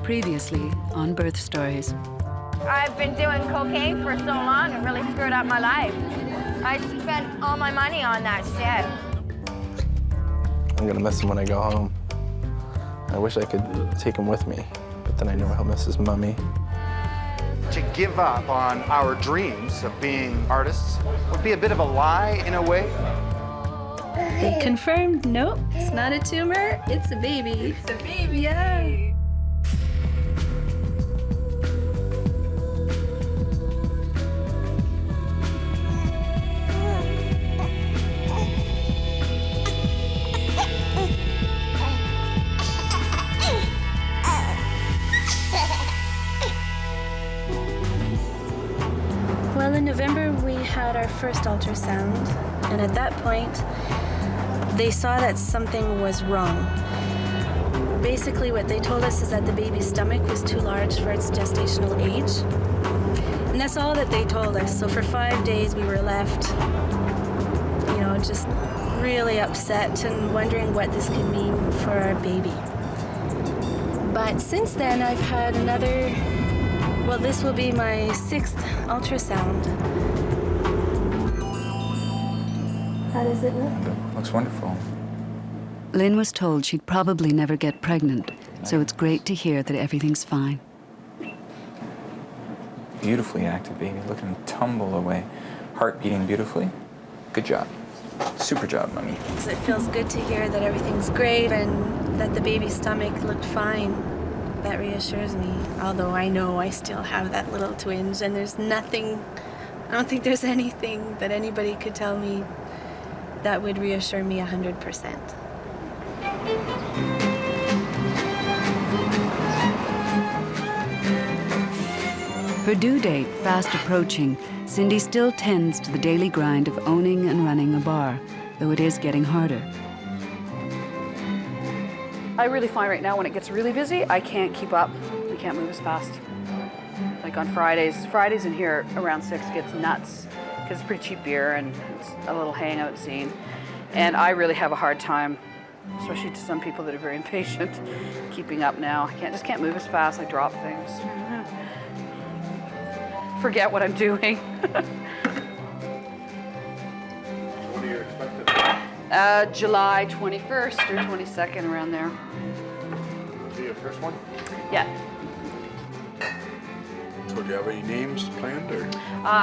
Previously on Birth Stories. I've been doing cocaine for so long, it really screwed up my life. I spent all my money on that shit. I'm gonna miss him when I go home. I wish I could take him with me, but then I know he'll miss his mummy. To give up on our dreams of being artists would be a bit of a lie in a way. They confirmed, nope, it's not a tumor, it's a baby. It's a baby, yeah. Well, in November, we had our first ultrasound, and at that point, they saw that something was wrong. Basically, what they told us is that the baby's stomach was too large for its gestational age. And that's all that they told us. So for 5 days, we were left, just really upset and wondering what this could mean for our baby. But since then, I've had another, well, this will be my 6th ultrasound. How does it look? Looks wonderful. Lynn was told she'd probably never get pregnant, so it's great to hear that everything's fine. Beautifully active baby. Look at him tumble away. Heart beating beautifully. Good job. Super job, Mummy. So it feels good to hear that everything's great and that the baby's stomach looked fine. That reassures me, although I know I still have that little twinge, and there's nothing, I don't think there's anything that anybody could tell me that would reassure me 100%. Her due date fast approaching, Cindy still tends to the daily grind of owning and running a bar, though it is getting harder. I really find right now when it gets really busy, I can't keep up. I can't move as fast. Like on Fridays in here around 6 gets nuts because it's pretty cheap beer and it's a little hangout scene. And I really have a hard time, especially to some people that are very impatient, keeping up now. I just can't move as fast. I drop things. Forget what I'm doing. What are you expecting? July 21st or 22nd, around there. Be your first one? Yeah. So do you have any names planned, or?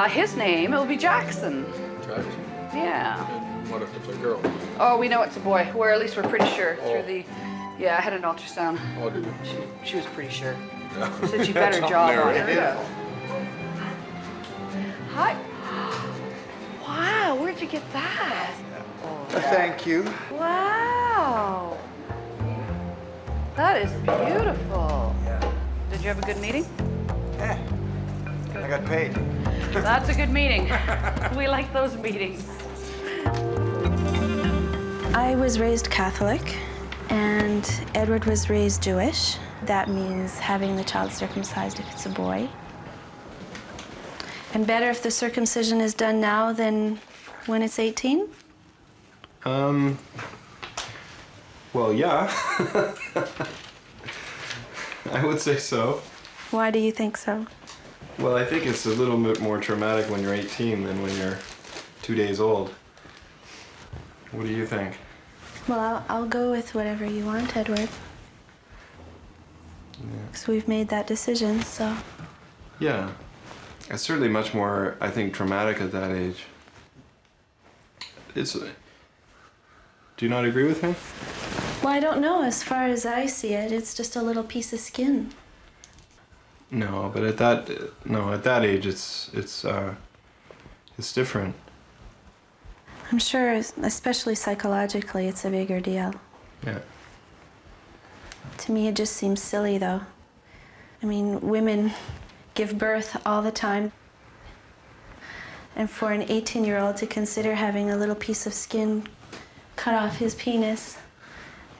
His name, it'll be Jackson. Jackson? Yeah. And what if it's a girl? Oh, we know it's a boy. Or at least we're pretty sure Oh. through the. Yeah, I had an ultrasound. Oh, did you? She was pretty sure. She said she better job on There it it. is. Hi. Wow, where'd you get that? Thank you. Wow. That is beautiful. Did you have a good meeting? Yeah. I got paid. That's a good meeting. We like those meetings. I was raised Catholic, and Edward was raised Jewish. That means having the child circumcised if it's a boy. And better if the circumcision is done now than when it's 18? Well, yeah. I would say so. Why do you think so? Well, I think it's a little bit more traumatic when you're 18 than when you're 2 days old. What do you think? Well, I'll go with whatever you want, Edward. Yeah. Because we've made that decision, so. Yeah. It's certainly much more, I think, traumatic at that age. Do you not agree with me? Well, I don't know. As far as I see it, it's just a little piece of skin. No, but at that age, it's different. I'm sure, especially psychologically, it's a bigger deal. Yeah. To me, it just seems silly, though. I mean, women give birth all the time. And for an 18-year-old to consider having a little piece of skin cut off his penis,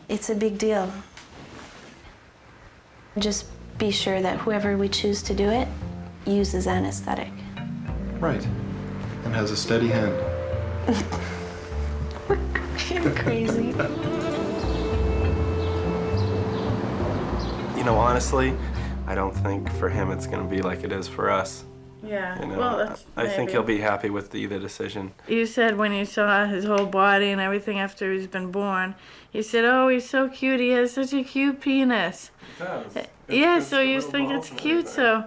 it's a big deal. Just be sure that whoever we choose to do it uses anesthetic. Right. And has a steady hand. You're crazy. You know, honestly, I don't think for him it's going to be like it is for us. Yeah, You know, well, that's I think maybe. he'll be happy with either decision. You said when you saw his whole body and everything after he's been born, you said, oh, he's so cute, he has such a cute penis. Yeah, so you think it's cute, so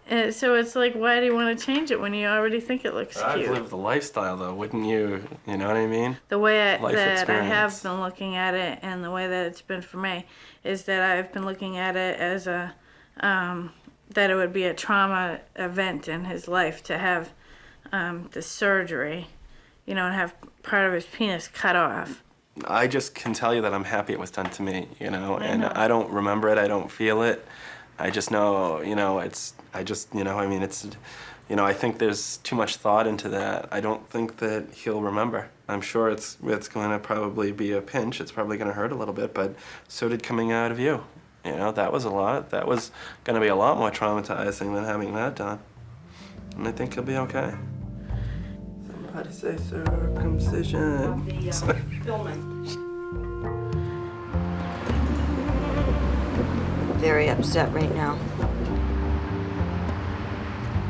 it's like, why do you want to change it when you already think it looks I've cute? lived the lifestyle though, wouldn't you? You know what I mean? The way Life that I have experience. been looking at it and the way that it's been for me is that I've been looking at it as a, that it would be a trauma event in his life to have the surgery, you know, and have part of his penis cut off. I just can tell you that I'm happy it was done to me, you know, and know. I don't remember it, I don't feel it. I just know, you know, I mean, it's, you know, I think there's too much thought into that. I don't think that he'll remember. I'm sure it's going to probably be a pinch. It's probably going to hurt a little bit, but so did coming out of you. You know, that was a lot. That was going to be a lot more traumatizing than having that done. And I think he'll be okay. Somebody say circumcision. Very upset right now.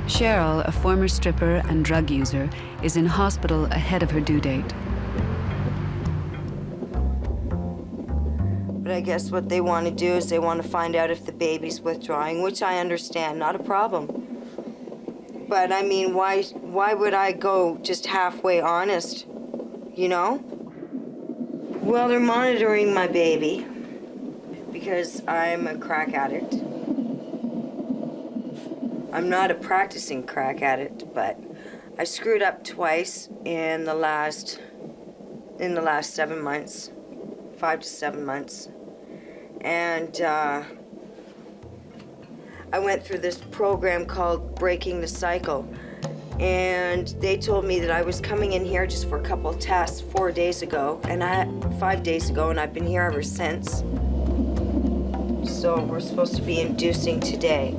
Cheryl, a former stripper and drug user, is in hospital ahead of her due date. But I guess what they want to do is they want to find out if the baby's withdrawing, which I understand, not a problem. But I mean, why would I go just halfway honest, you know? Well, they're monitoring my baby because I'm a crack addict. I'm not a practicing crack addict, but I screwed up twice in the last 7 months, 5 to 7 months. And I went through this program called Breaking the Cycle. And they told me that I was coming in here just for a couple of tests 5 days ago, and I've been here ever since. So we're supposed to be inducing today.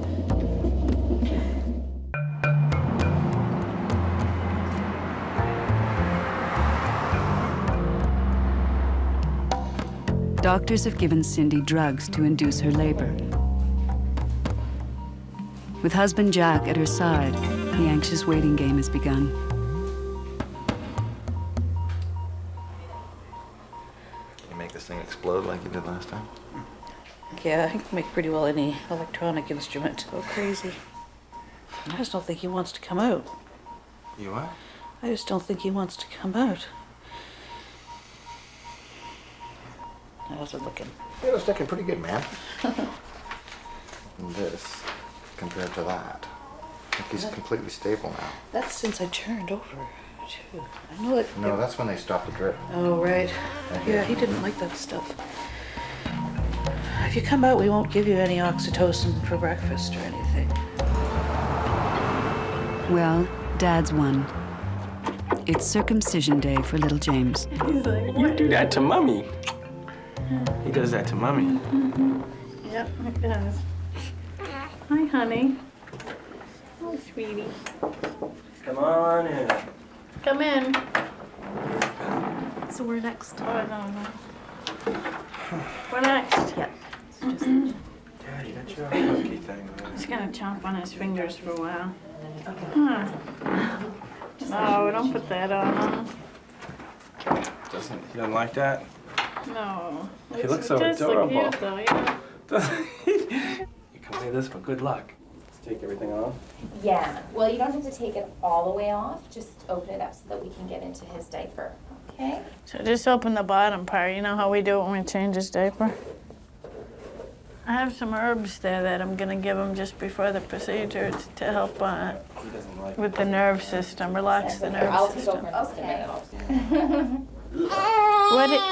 Doctors have given Cindy drugs to induce her labor. With husband Jack at her side, the anxious waiting game has begun. You make this thing explode like you did last time? Yeah, I can make pretty well any electronic instrument. Go crazy. I just don't think he wants to come out. You what? I just don't think he wants to come out. How's it looking? Yeah, it's looking pretty good, man. And this, compared to that, I think he's completely stable now. That's since I turned over, too. I know that... No, that's when they stopped the drip. Oh, right. Yeah, he didn't like that stuff. If you come out, we won't give you any oxytocin for breakfast or anything. Well, Dad's won. It's circumcision day for little James. You do that to Mommy. He does that to Mommy. Yep, it does. Hi, honey. Oh, sweetie. Come on in. Come in. So we're next. Oh, no. What next? Yep. Yeah, you got your cookie thing there. He's gonna chomp on his fingers for a while. Huh. No, don't put that on him. He doesn't like that? No. He looks so It does look adorable. cute, though, yeah. You can wear this for good luck. Let's take everything off. Yeah, well, you don't have to take it all the way off. Just open it up so that we can get into his diaper, okay? So just open the bottom part. You know how we do it when we change his diaper? I have some herbs there that I'm gonna give him just before the procedure to help He doesn't like with the nerve system, relax the nerve I'll take system. over in just a minute.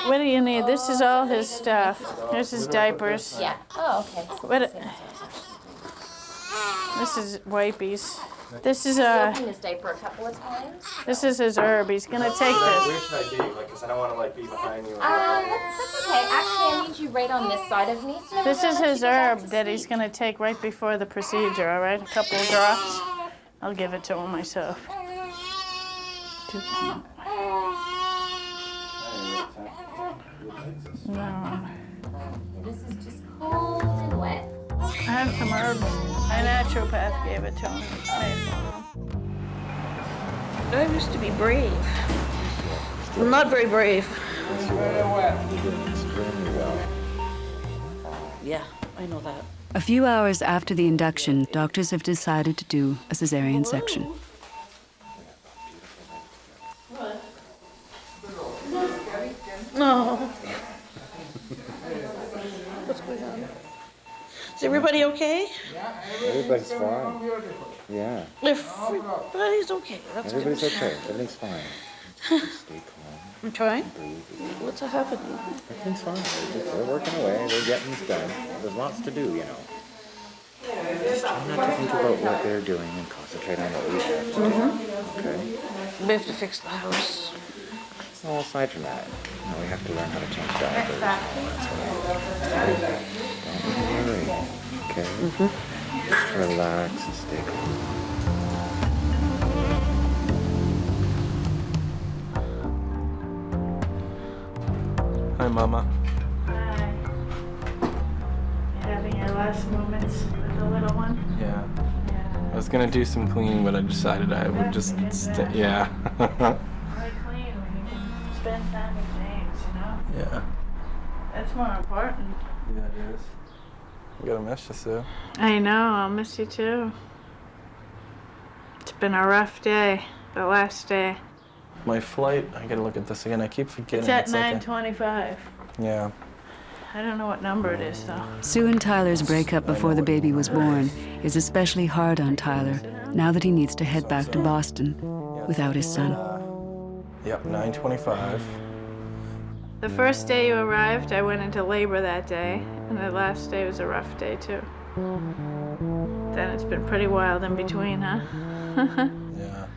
What do you need? This is all his stuff. Here's his diapers. Yeah. Oh, okay. So This is wipies. This is He's opened his diaper a couple of times. this is his herb. He's gonna take this. Where should I be? Like, because I don't want to like be behind you. That's okay. Actually, I need you right on this side of me. So This is his go back herb to that he's sleep. gonna take right before the procedure. All right, a couple of drops. I'll give it to him myself. This is just cold and wet. I and some herbs. My naturopath gave it to him. I used to be brave. I'm not very brave. You're doing extremely well. Yeah, I know that. A few hours after the induction, doctors have decided to do a cesarean section. No. What's going on? Is everybody okay? Everybody's fine. Yeah. Everybody's okay. That's Everybody's good. okay. Everything's fine. Just stay calm. I'm trying. Breathe. What's happening? Everything's fine. They're working away. They're getting this done. There's lots to do, you know. Just try not to think about what they're doing and concentrate on what we have to do. Okay? We have to fix the house. So aside from that, you know, we have to learn how to change diapers. Don't worry. Okay? Just relax and stay calm. Hi, Mama. Hi. You having your last moments with the little one? Yeah. Yeah. I was gonna do some cleaning, but I decided I would just yeah. Why clean when you can spend time with James, you know? Yeah. That's more important. Yeah, it is. I'm gonna miss you, Sue. I know, I'll miss you too. It's been a rough day, the last day. My flight, I gotta look at this again. I keep forgetting. It's at like 9:25. yeah. I don't know what number it is though. Sue and Tyler's breakup before the baby was born is especially hard on Tyler now that he needs to head back to Boston without his son. Yep, 9:25. The first day you arrived, I went into labor that day, and the last day was a rough day too. Then it's been pretty wild in between, huh? Yeah.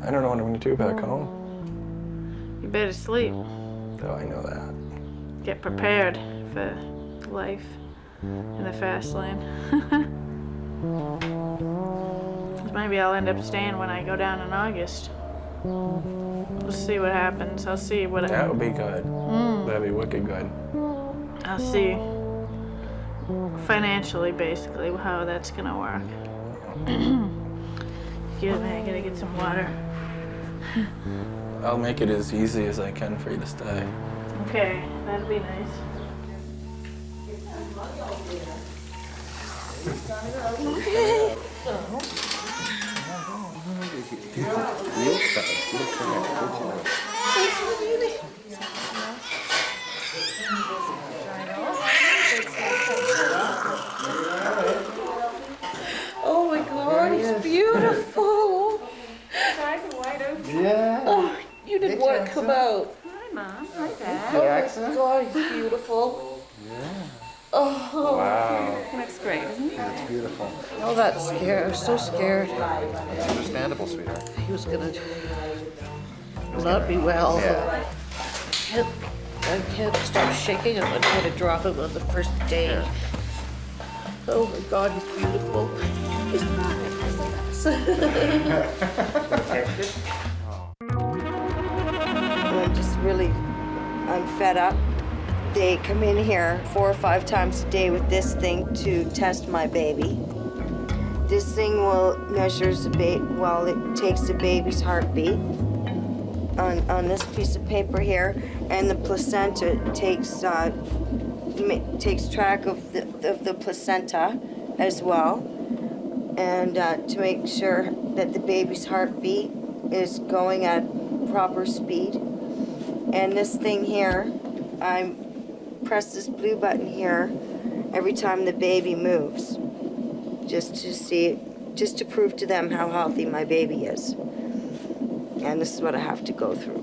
I don't know what I'm gonna do back home. You better sleep. Though I know that. Get prepared for life in the fast lane. Maybe I'll end up staying when I go down in August. We'll see what happens. I'll see what. That would be good. That'd be wicked good. I'll see financially, basically, how that's gonna work. Excuse me, I gotta get some water. I'll make it as easy as I can for you to stay. Okay, that'd be nice. Oh my God, he's beautiful. Yeah. Oh, you didn't want to come out. Hi, Mom. Hi, Dad. Oh my God, he's beautiful. Yeah. Oh. Wow. He looks great, doesn't he? That's beautiful. Oh, that's scary. I was so scared. It's understandable, sweetheart. He was gonna not be well. Yeah. I can't stop shaking him and try to drop him on the first day. Yeah. Oh my God, he's beautiful. He's I'm fed up. They come in here 4 or 5 times a day with this thing to test my baby. This thing measures it takes the baby's heartbeat on this piece of paper here, and the placenta takes track of the placenta as well, and to make sure that the baby's heartbeat is going at proper speed. And this thing here, I press this blue button here every time the baby moves, just to prove to them how healthy my baby is. And this is what I have to go through.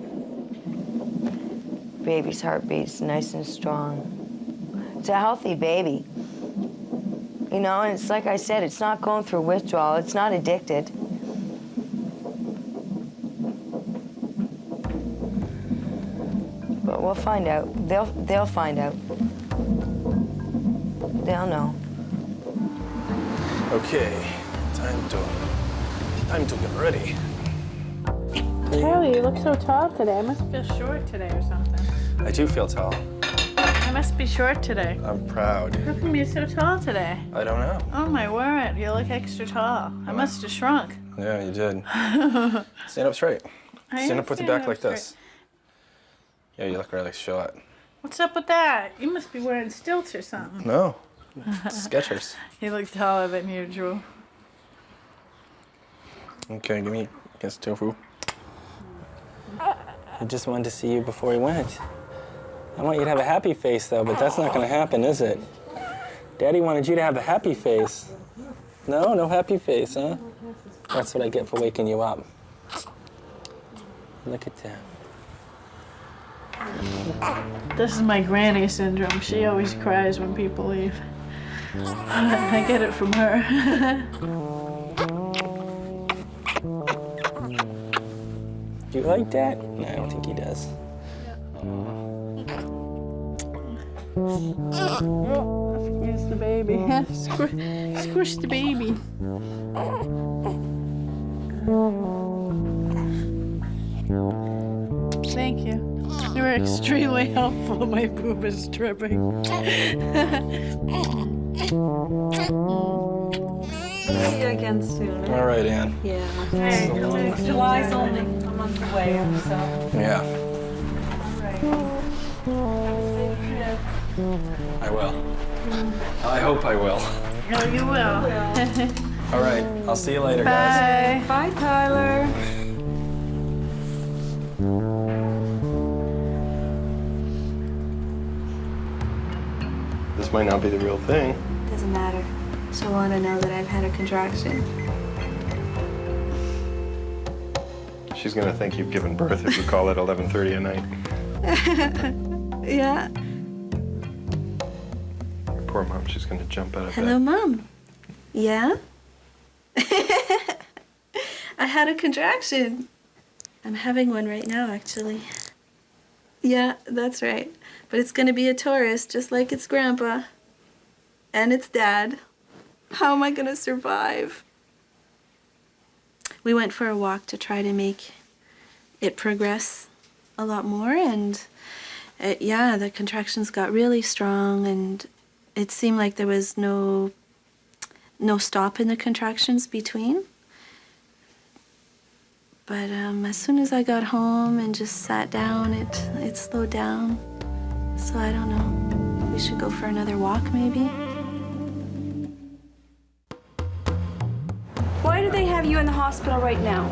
Baby's heartbeat's nice and strong. It's a healthy baby. You know, and it's like I said, it's not going through withdrawal, it's not addicted. But we'll find out. They'll find out. They'll know. Okay, time to get ready. Charlie, you look so tall today. I must feel short today or something. I do feel tall. I must be short today. I'm proud. How come you're so tall today? I don't know. Oh my word, you look extra tall. I must have shrunk. Yeah, you did. Stand up straight. Stand up with your back like this. Yeah, you look really short. What's up with that? You must be wearing stilts or something. No. Skechers. You look taller than usual. Okay, give me a kiss, tofu. I just wanted to see you before he went. I want you to have a happy face, though, but that's not going to happen, is it? Daddy wanted you to have a happy face. No? No happy face, huh? That's what I get for waking you up. Look at that. This is my granny syndrome. She always cries when people leave. I get it from her. Do you like that? No, I don't think he does. Squeeze the baby. Squish the baby. Thank you. You were extremely helpful. My boob is dripping. See you again soon. All right, Ann. Yeah. Hey, July's only a month away, so. Yeah. I will. I hope I will. Oh, you will. All right. I'll see you later, guys. Bye. Bye, Tyler. This might not be the real thing. Doesn't matter. She'll want to know that I've had a contraction. She's gonna think you've given birth if you call it 11:30 at night. Yeah. Your poor mom, she's gonna jump out of Hello, bed. Mom. Yeah? I had a contraction. I'm having one right now, actually. Yeah, that's right. But it's gonna be a Taurus, just like its grandpa. And its dad. How am I gonna survive? We went for a walk to try to make it progress a lot more, and yeah, the contractions got really strong, and it seemed like there was no stop in the contractions between. But as soon as I got home and just sat down, it slowed down. So I don't know. We should go for another walk, maybe. Why do they have you in the hospital right now?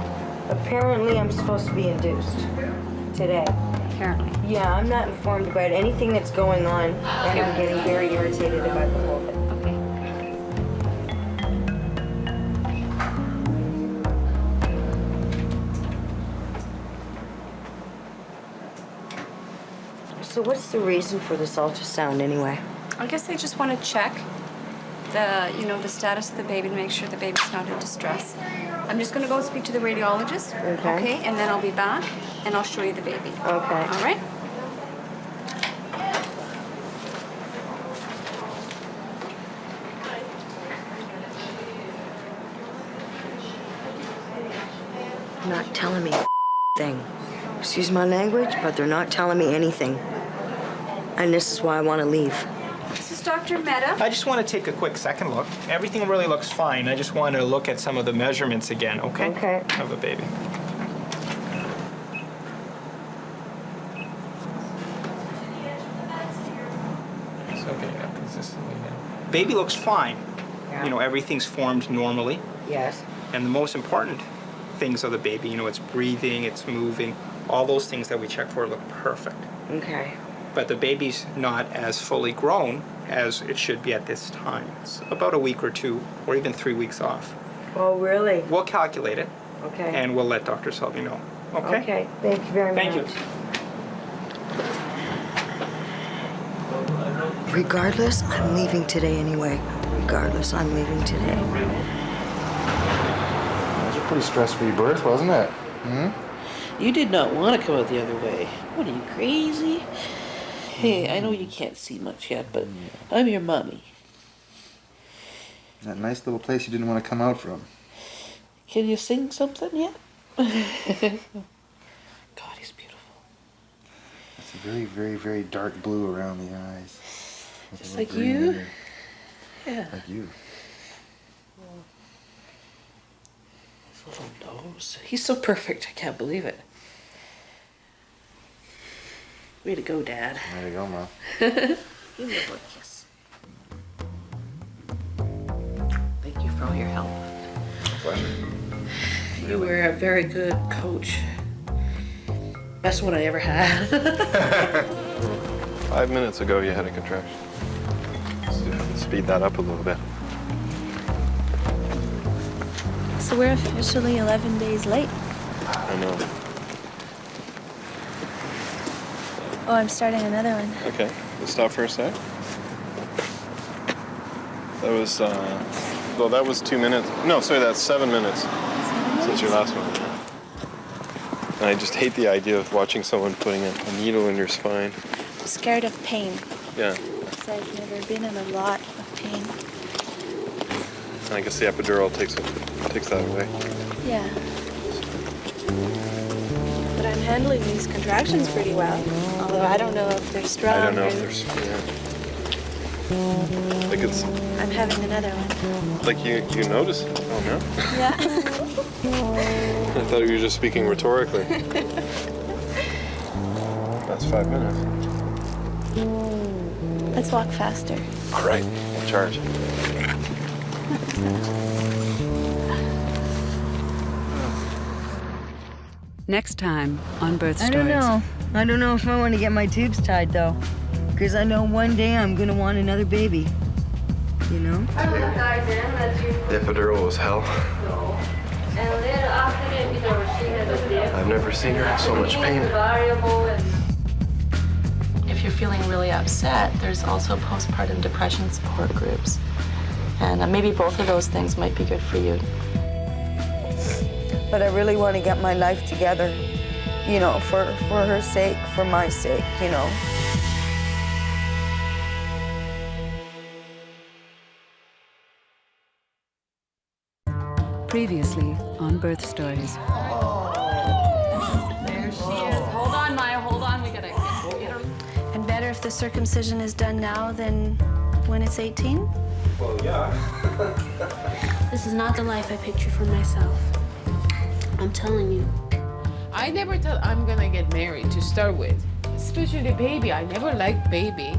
Apparently, I'm supposed to be induced today. Apparently. Yeah, I'm not informed about anything that's going on, and I'm getting very irritated about the whole thing. Okay. So what's the reason for this ultrasound anyway? I guess they just want to check the status of the baby to make sure the baby's not in distress. I'm just going to go speak to the radiologist. Okay. And then I'll be back and I'll show you the baby. Okay. All right? Not telling me a thing. Excuse my language, but they're not telling me anything. And this is why I want to leave. This is Dr. Mehta. I just want to take a quick second look. Everything really looks fine. I just want to look at some of the measurements again, okay? Okay. Of the baby. It's okay now, consistently now. Baby looks fine. Yeah. You know, everything's formed normally. Yes. And the most important things of the baby, it's breathing, it's moving. All those things that we check for look perfect. Okay. But the baby's not as fully grown as it should be at this time. It's about a week or 2 or even 3 weeks off. Oh, really? We'll calculate it. Okay. And we'll let Dr. Selby know. Okay? Okay. Thank you very much. Thank you. Regardless, I'm leaving today anyway. Regardless, I'm leaving today. It was a pretty stress-free birth, wasn't it? Hmm? You did not want to come out the other way. What are you, crazy? Hey, I know you can't see much yet, but I'm your mommy. That nice little place you didn't want to come out from. Can you sing something yet? God, he's beautiful. I It's a very, very, very dark blue around the eyes. Just like you? Yeah. Like you. His little nose. He's so perfect. I can't believe it. Way to go, Dad. Way to go, Mom. Give me a little kiss. Thank you for all your help. Pleasure. You were a very good coach. Best one I ever had. 5 minutes ago, you had a contraction. Speed that up a little bit. So we're officially 11 days late. I know. Oh, I'm starting another one. Okay, let's stop for a sec. That was, well, that was 2 minutes. No, sorry, that's 7 minutes since your last one. And I just hate the idea of watching someone putting a needle in your spine. I'm scared of pain. Yeah, Because I've never been in a lot of pain. and I guess the epidural takes that away. Yeah. But I'm handling these contractions pretty well. Although I don't know if they're strong. I don't know or... if there's, yeah. Like it's, I'm having another one. like you notice. Oh, no? Yeah. I thought you were just speaking rhetorically. That's 5 minutes. Let's walk faster. All right, in charge. Next time on Birth Stories. I don't know if I want to get my tubes tied, though. Because I know one day I'm going to want another baby. You know? The epidural was hell. I've never seen her in so much pain. If you're feeling really upset, there's also postpartum depression support groups. And maybe both of those things might be good for you. But I really want to get my life together, you know, for her sake, for my sake, you know. Previously on Birth Stories. There she is. Hold on, Maya, hold on. We gotta get her. And better if the circumcision is done now than when it's 18? Well, yeah. This is not the life I picture for myself. I'm telling you. I never thought I'm gonna get married to start with. Especially baby. I never liked baby.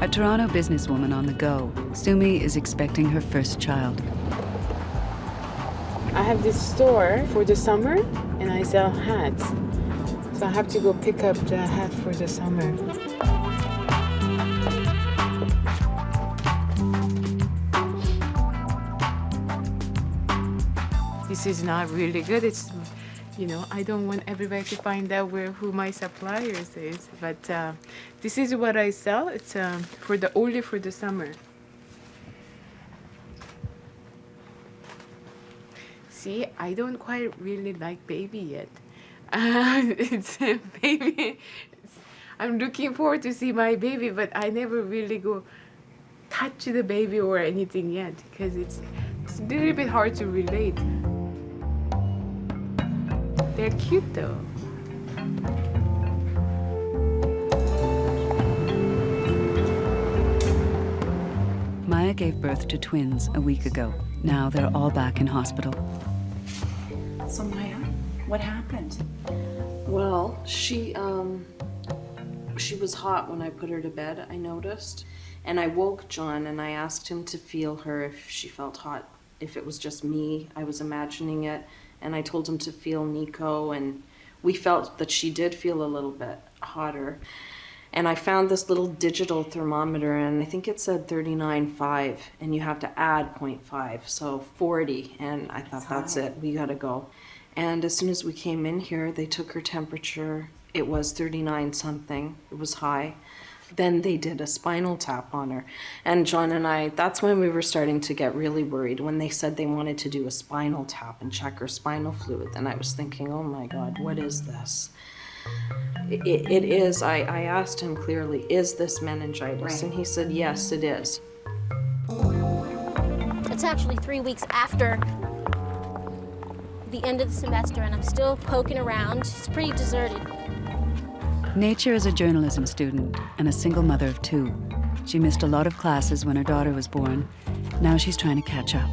A Toronto businesswoman on the go, Sumi is expecting her first child. I have this store for the summer and I sell hats. So I have to go pick up the hat for the summer. This is not really good. It's, you know, I don't want everybody to find out who my suppliers is. But this is what I sell. It's only for the summer. See, I don't quite really like baby yet. It's a baby. I'm looking forward to see my baby, but I never really go touch the baby or anything yet because it's a little bit hard to relate. They're cute though. Maya gave birth to twins a week ago. Now they're all back in hospital. So Maya, what happened? Well, she was hot when I put her to bed, I noticed. And I woke John and I asked him to feel her if she felt hot. If it was just me, I was imagining it. And I told him to feel Nico, and we felt that she did feel a little bit hotter. And I found this little digital thermometer, and I think it said 39.5, and you have to add 0.5, so 40. And I thought, that's it, we gotta go. And as soon as we came in here, they took her temperature. It was 39 something, it was high. Then they did a spinal tap on her. And John and I, that's when we were starting to get really worried, when they said they wanted to do a spinal tap and check her spinal fluid. And I was thinking, oh my God, what is this? It is, I asked him clearly, is this meningitis? Right. And he said, yes, it is. It's actually 3 weeks after the end of the semester, and I'm still poking around. It's pretty deserted. Nature is a journalism student and a single mother of 2. She missed a lot of classes when her daughter was born. Now she's trying to catch up.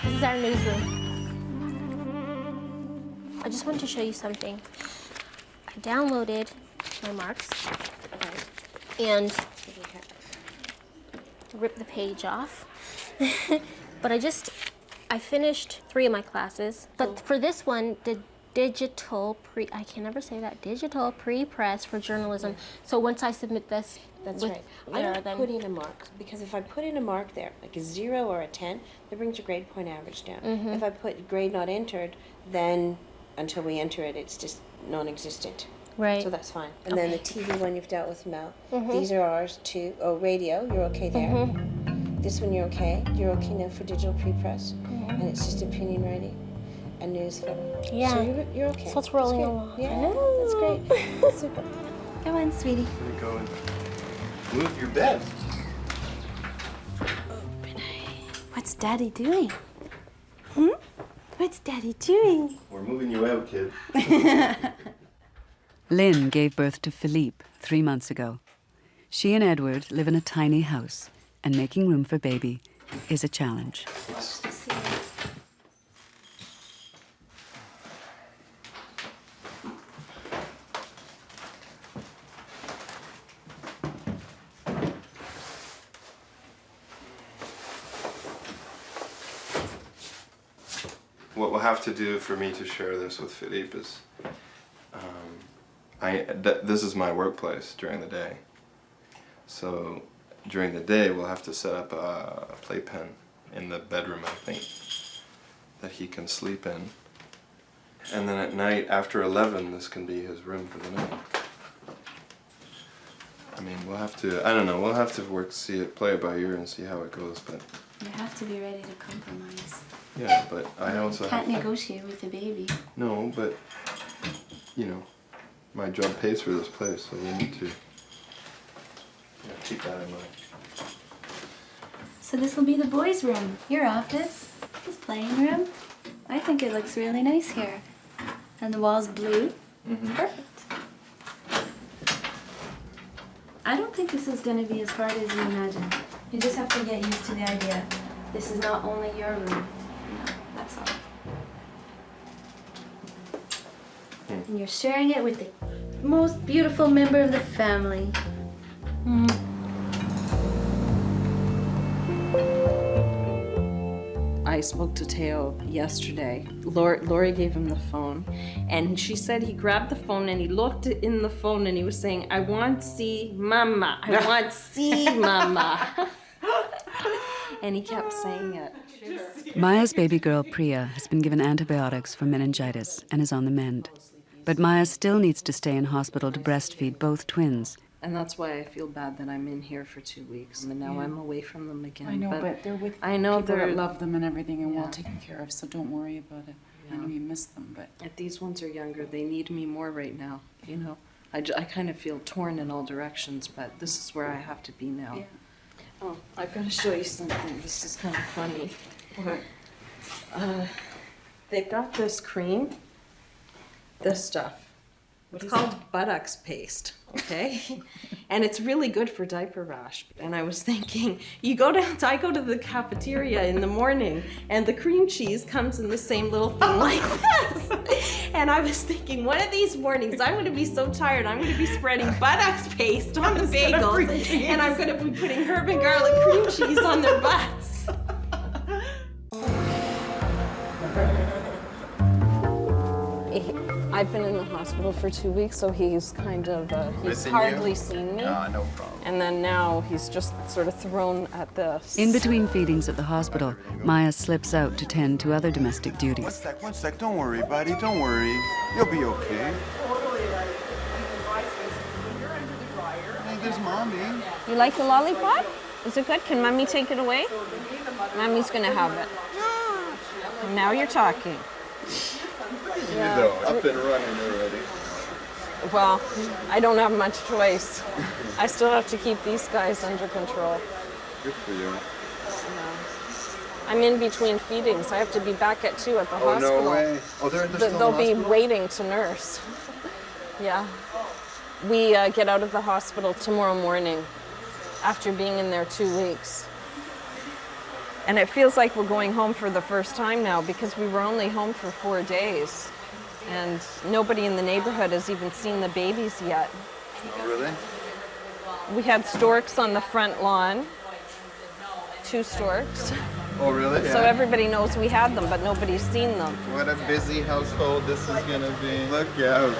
This is our newsroom. I just wanted to show you something. I downloaded my marks and ripped the page off. But I finished 3 of my classes. But for this one, the digital pre-press for journalism. So once I submit this, That's with right. I there, don't then put in a mark, because if I put in a mark there, like a 0 or a 10, that brings your grade point average down. Mhm. If I put grade not entered, then until we enter it, it's just non-existent. Right. So that's fine. And then the Okay. TV one you've dealt with, Mel. Mhm. These are ours too. Oh, radio, you're okay there. Mhm. This one you're okay. You're okay now for digital pre-press. Mhm. And it's just opinion writing and news photo. Yeah. So you're okay. So it's rolling That's good. along. Yeah, that's great. Super. Come on, sweetie. Go and move your bed. What's Daddy doing? What's Daddy doing? We're moving you out, kid. Lynn gave birth to Philippe 3 months ago. She and Edward live in a tiny house, and making room for baby is a challenge. What we'll have to do for me to share this with Philippe is, this is my workplace during the day. So during the day we'll have to set up a playpen in the bedroom, I think, that he can sleep in. And then at night after 11, this can be his room for the night. I mean, we'll have to, I don't know, we'll have to play it by ear and see how it goes, but You have to be ready to compromise. yeah, but I also Can't have to, negotiate with the baby. no, but, you know, my job pays for this place, so we need to keep that in mind. So this will be the boys' room, your office, his playing room. I think it looks really nice here. And the wall's blue. Mm-hmm. Perfect. I don't think this is going to be as hard as you imagine. You just have to get used to the idea. This is not only your room. No, that's all. And you're sharing it with the most beautiful member of the family. I spoke to Teo yesterday. Lori gave him the phone, and she said he grabbed the phone and he looked in the phone and he was saying, "I want to see Mama. I want to see Mama." And he kept saying it. Maya's baby girl, Priya, has been given antibiotics for meningitis and is on the mend. But Maya still needs to stay in hospital to breastfeed both twins. And that's why I feel bad that I'm in here for 2 weeks and now I'm away from them again. I know, but they're with I know people they're that love them and everything and well Yeah. taken care of, so don't worry about it. I know you miss them, but If these ones are younger, they need me more right now, you know. I kind of feel torn in all directions, but this is where I have to be now. Yeah. Oh, I've got to show you something. This is kind of funny. What? They've got this cream, this stuff. It's called buttocks paste, okay? And it's really good for diaper rash. And I was thinking, I go to the cafeteria in the morning and the cream cheese comes in the same little thing like this. And I was thinking, one of these mornings, I'm gonna be so tired, I'm gonna be spreading buttocks paste on the bagels and I'm gonna be putting herb and garlic cream cheese on their butts. I've been in the hospital for 2 weeks, so he's kind of, he's Missing hardly you? seen me. No problem. And then now he's just sort of thrown at this. In between feedings at the hospital, Maya slips out to tend to other domestic duties. One sec, don't worry, buddy, don't worry. You'll be okay. this, Mommy. You like the lollipop? Is it good? Can Mommy take it away? Mommy's gonna have it. Now you're talking. Yeah. You know, up and running already. Well, I don't have much choice. I still have to keep these guys under control. Good for you. I'm in between feedings. I have to be back at 2 at the hospital. Oh, no way. Oh, they're still in the They'll be hospital? waiting to nurse. Yeah. We get out of the hospital tomorrow morning after being in there 2 weeks. And it feels like we're going home for the first time now because we were only home for 4 days. And nobody in the neighborhood has even seen the babies yet. Oh, really? We had storks on the front lawn, 2 storks. Oh, really? So Yeah. everybody knows we had them, but nobody's seen them. What a busy household this is gonna be. Look out.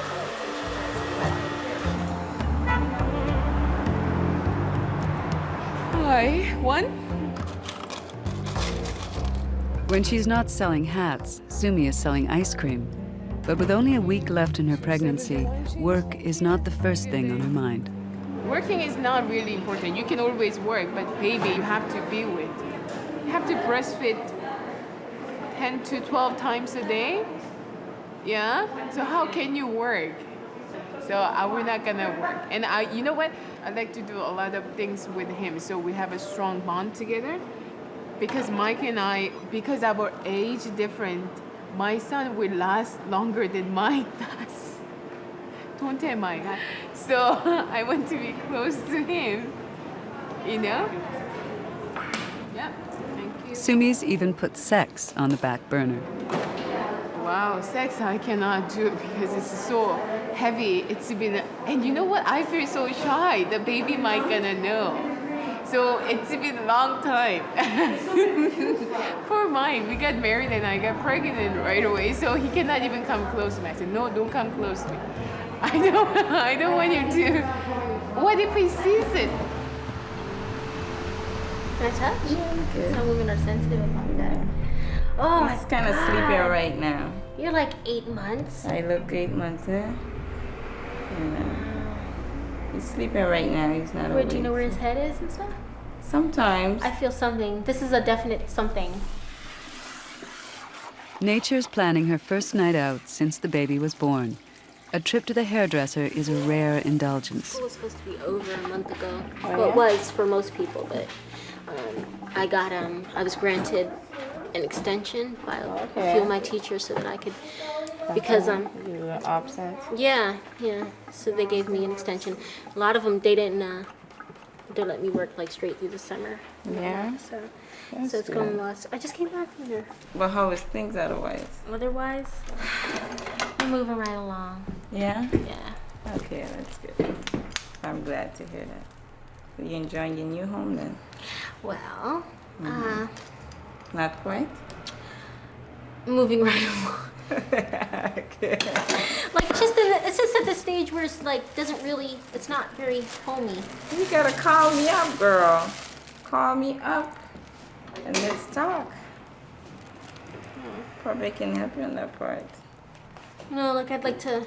Hi, one? When she's not selling hats, Sumi is selling ice cream. But with only a week left in her pregnancy, work is not the first thing on her mind. Working is not really important. You can always work, but baby, you have to be with. You have to breastfeed 10 to 12 times a day. Yeah? So how can you work? So we're not gonna work. And you know what? I like to do a lot of things with him, so we have a strong bond together. Because Mike and I, because our age different, my son will last longer than Mike does. Don't tell Mike. Huh? So I want to be close to him, you know? Yeah, thank you. Sumi's even put sex on the back burner. Wow, sex I cannot do because it's so heavy. It's been, and you know what? I feel so shy. The baby might gonna know. So it's been a long time. Poor Mike, we got married and I got pregnant right away, so he cannot even come close to me. I said, no, don't come close to me. I don't want you to. What if he sees it? Can I touch? Some women are sensitive about that. Oh, He's kind of sleeping right now. You're like 8 months. I look 8 months, huh? He's sleeping right now. He's not Where awake. do you know where his head is and stuff? Sometimes. I feel something. This is a definite something. Nature's planning her first night out since the baby was born. A trip to the hairdresser is a rare indulgence. School was supposed to be over a month ago. Oh, Well, yeah? it was for most people, but I was granted an extension by a few of my teachers so that I could, because you were absent. Yeah. So they gave me an extension. A lot of them they didn't. They let me work like straight through the summer. Yeah. So That's it's good. going well. I just came back from there. Well, how is things otherwise? Otherwise, we're moving right along. Yeah? Yeah. Okay, that's good. I'm glad to hear that. So you enjoying your new home then? Well, Not quite? moving right along. Okay. Like it's just at the stage where it's like it's not very homey. You gotta call me up, girl. Call me up and let's talk. Probably can help you on that part. No, like I'd like to.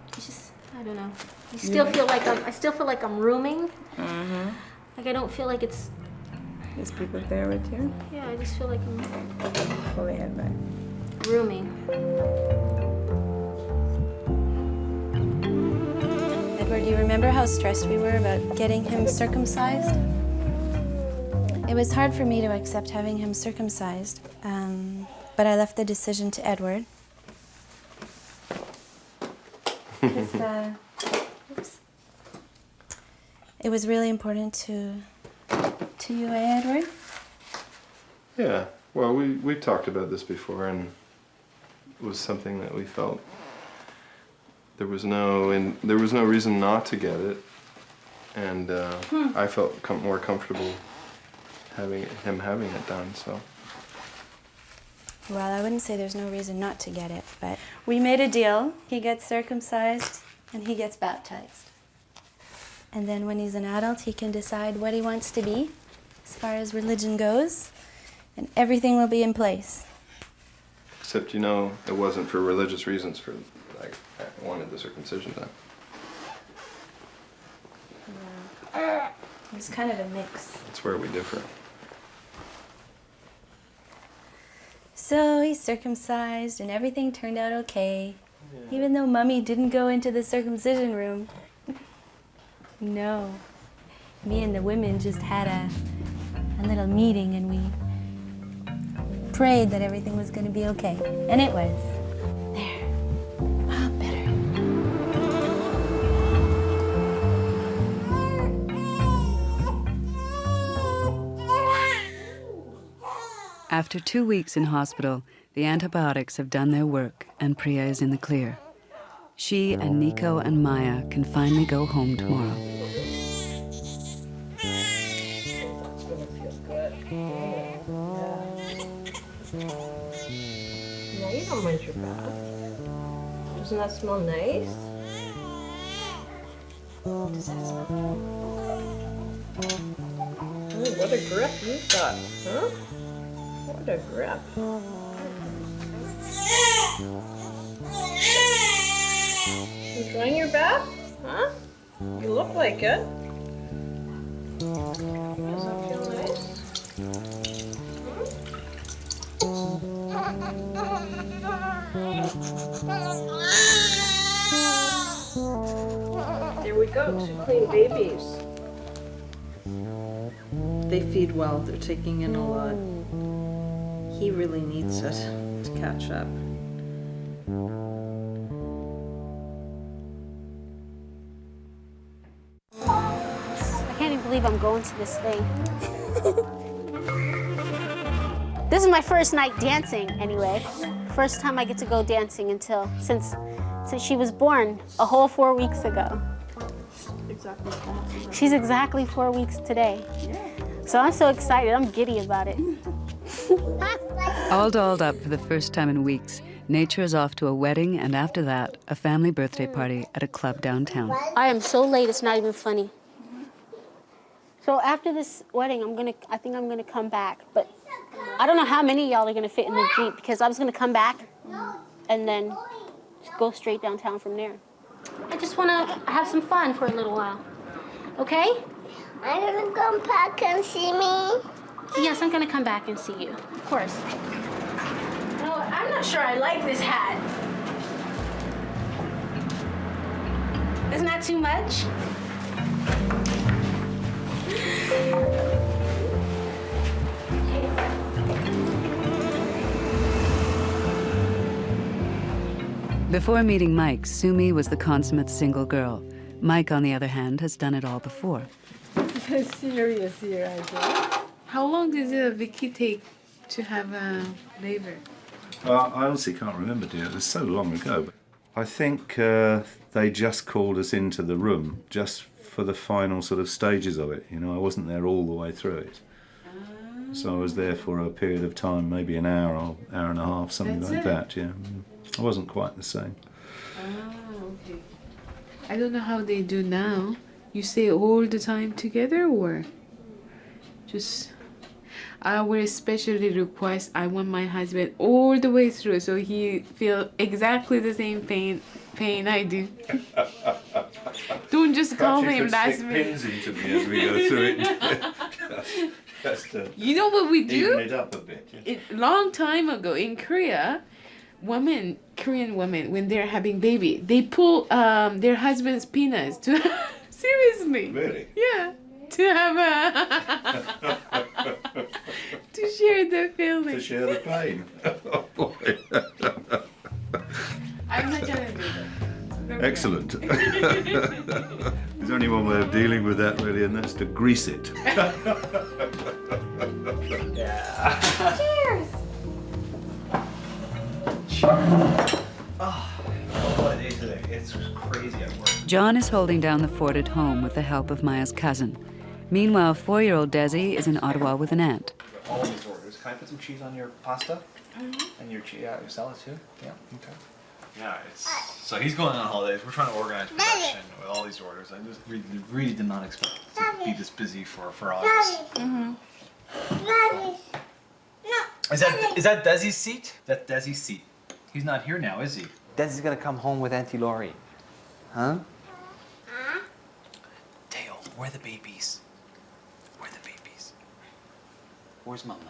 It's just I don't know. I still feel like I'm rooming. Mm-hmm. Like I don't feel like it's. There's people there with you? Yeah, I just feel like I'm Pull your head back. rooming. Edward, do you remember how stressed we were about getting him circumcised? It was hard for me to accept having him circumcised, but I left the decision to Edward. It was really important to you, Edward? Yeah, well, we talked about this before, and it was something that we felt there was no reason not to get it, and I felt more comfortable having it done. So. Well, I wouldn't say there's no reason not to get it, but we made a deal. He gets circumcised and he gets baptized. And then when he's an adult, he can decide what he wants to be as far as religion goes, and everything will be in place. Except, it wasn't for religious reasons. I wanted the circumcision done. It's kind of a mix. That's where we differ. So he's circumcised and everything turned out okay. Even though Mummy didn't go into the circumcision room. No. Me and the women just had a little meeting and we prayed that everything was going to be okay. And it was. There. Ah, better. After 2 weeks in hospital, the antibiotics have done their work and Priya is in the clear. She and Nico and Maya can finally go home tomorrow. No, you don't mind your bath. Doesn't that smell nice? Does that smell? Ooh, what a grip you've got, huh? What a grip. Enjoying your bath? Huh? You look like it. Does that feel nice? There we go, 2 clean babies. They feed well, they're taking in a lot. He really needs it to catch up. I can't even believe I'm going to this thing. This is my first night dancing, anyway. First time I get to go dancing since she was born a whole 4 weeks ago. Exactly. She's exactly 4 weeks today. So I'm so excited. I'm giddy about it. All dolled up for the first time in weeks, Nature is off to a wedding and after that, a family birthday party at a club downtown. I am so late, it's not even funny. So after this wedding, I think I'm gonna come back, but I don't know how many of y'all are gonna fit in the Jeep because I was gonna come back and then go straight downtown from there. I just wanna have some fun for a little while, okay? Are you gonna come back and see me? Yes, I'm gonna come back and see you, of course. No, I'm not sure I like this hat. Isn't that too much? Before meeting Mike, Sumi was the consummate single girl. Mike, on the other hand, has done it all before. Serious here, I guess. How long did Vicky take to have a labor? I honestly can't remember, dear. It was so long ago. I think they just called us into the room just for the final sort of stages of it. You know, I wasn't there all the way through it. So I was there for a period of time, maybe an hour or hour and a half, something like that, yeah. I wasn't quite the same. Oh, okay. I don't know how they do now. You stay all the time together or just... I will especially request I want my husband all the way through so he feel exactly the same pain I do. Don't just call him last minute. Pins into me as we go through it. Just to you know what we do? Even it up a bit. Yeah. Long time ago in Korea, Korean women, when they're having baby, they pull their husband's penis to seriously. Really? Yeah. To have a to share the feeling. To share the pain. Oh boy. I'm not gonna do that. Excellent. There's only one way of dealing with that really, and that's to grease it. Yeah. Cheers! Oh, what a day today. It's crazy at work. John is holding down the fort at home with the help of Maya's cousin. Meanwhile, 4-year-old Desi is in Ottawa with an aunt. All these orders. Can I put some cheese on your pasta? And your your salad too? Yeah, okay. Yeah, so he's going on holidays. We're trying to organize production with all these orders. I just really did not expect it to be this busy for August. Is that Desi's seat? That's Desi's seat. He's not here now, is he? Desi's gonna come home with Auntie Laurie. Huh? Dale, where are the babies? Where's Mama?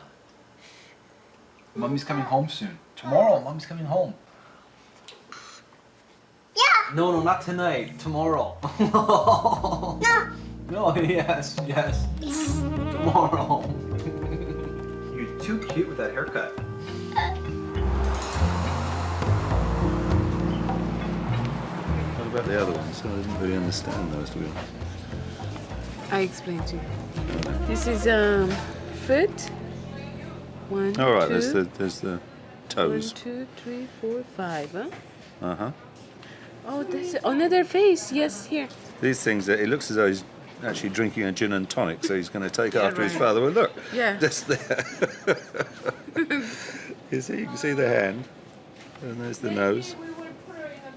Mommy's coming home soon. Tomorrow, Mommy's coming home. Yeah. No, not tonight. Tomorrow. No. No, yes. Tomorrow. You're too cute with that haircut. What about the other ones? I didn't really understand those, to be honest. I explained to you. This is foot. One, All right, two. there's the toes. 1, 2, 3, 4, 5, huh? Uh-huh. Oh, there's another face. Yes, here. These things, it looks as though he's actually drinking a gin and tonic, so he's going to take after his right. father. Well, look. Yeah. That's there. You can see the hand, and there's the nose,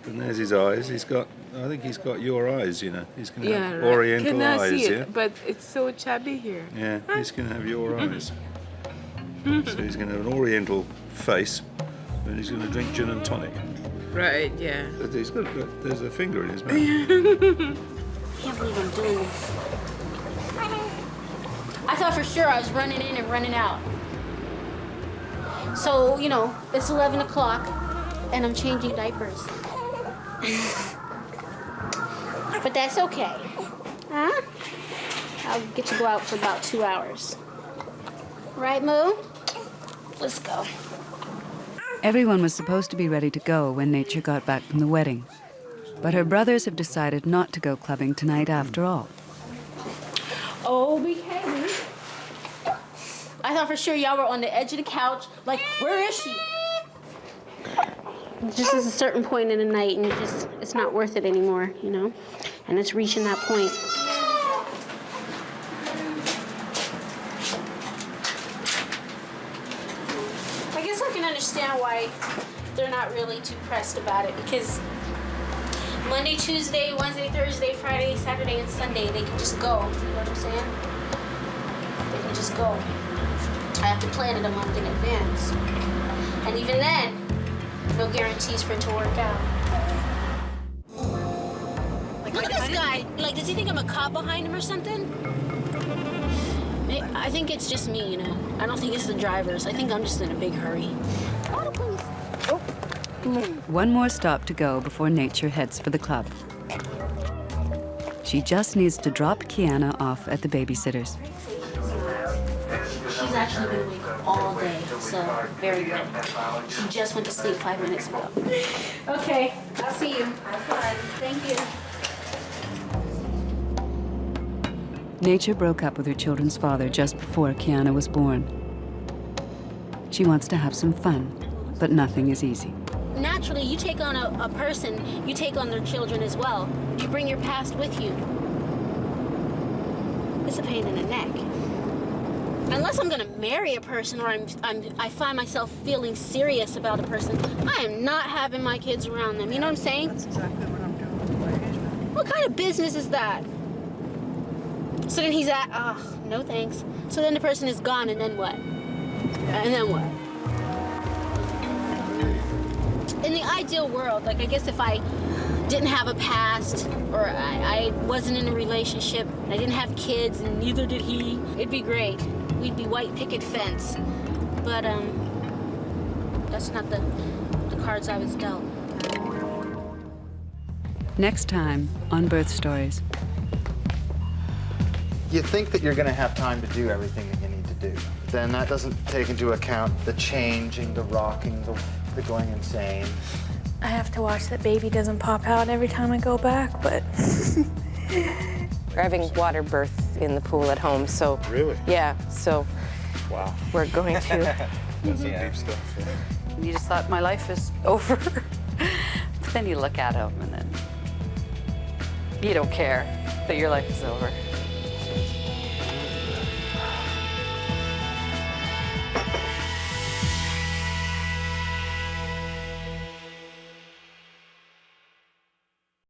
and there's his eyes. I think he's got your eyes, you know. He's going to have Right. oriental Cannot eyes, see it, yeah? but it's so chubby here. Yeah, he's going to have your eyes. So he's going to have an oriental face, and he's going to drink gin and tonic. Right, yeah. But there's a finger in his mouth. I can't believe I'm doing this. I thought for sure I was running in and running out. So, you know, it's 11 o'clock and I'm changing diapers. But that's okay. Huh? I'll get to go out for about 2 hours. Right, Moo? Let's go. Everyone was supposed to be ready to go when Nature got back from the wedding. But her brothers have decided not to go clubbing tonight after all. Oh, behave. I thought for sure y'all were on the edge of the couch, like, where is she? Just at a certain point in the night, and it's not worth it anymore, you know? And it's reaching that point. I guess I can understand why they're not really too pressed about it, because Monday, Tuesday, Wednesday, Thursday, Friday, Saturday, and Sunday, they can just go. You know what I'm saying? They can just go. I have to plan it a month in advance. And even then, no guarantees for it to work out. Look at this guy. Like, does he think I'm a cop behind him or something? I think it's just me, you know. I don't think it's the drivers. I think I'm just in a big hurry. Oh, please. Oh. One more stop to go before Nature heads for the club. She just needs to drop Kiana off at the babysitter's. She's actually been awake all day, so very good. She just went to sleep 5 minutes ago. Okay, I'll see you. Have fun. Thank you. Nature broke up with her children's father just before Kiana was born. She wants to have some fun, but nothing is easy. Naturally, you take on a person, you take on their children as well. You bring your past with you. It's a pain in the neck. Unless I'm gonna marry a person or I find myself feeling serious about a person, I am not having my kids around them. You know what I'm saying? That's exactly what I'm doing with my engagement. What kind of business is that? So then he's at, no thanks. So then the person is gone, and then what? And then what? In the ideal world, like, I guess if I didn't have a past, or I wasn't in a relationship, I didn't have kids, and neither did he, it'd be great. We'd be white picket fence. But, that's not the cards I was dealt. Next time on Birth Stories. You think that you're going to have time to do everything that you need to do. Then that doesn't take into account the changing, the rocking, the going insane. I have to watch that baby doesn't pop out every time I go back, but... We're having water birth in the pool at home, so... Really? Yeah, so... Wow. We're going to... That's some deep stuff. You just thought my life is over. Then you look at him and then you don't care that your life is over.